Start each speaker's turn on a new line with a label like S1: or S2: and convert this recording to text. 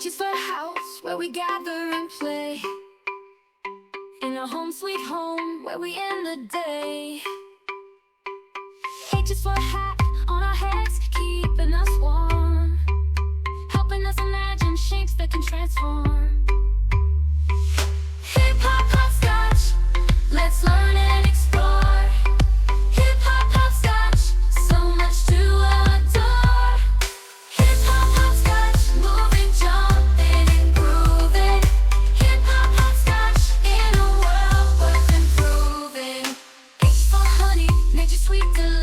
S1: H is for house, where we gather and play. In a home sweet home, where we end the day. H is for hat, on our heads, keeping us warm, helping us imagine shapes that can transform. Hip-hop, hopscotch, let's learn and explore. Hip-hop, hopscotch, so much to adore. Hip-hop, hopscotch, moving, jumping, and grooving. Hip-hop, hopscotch, in a world worth improving. H for honey, nature's sweet delight.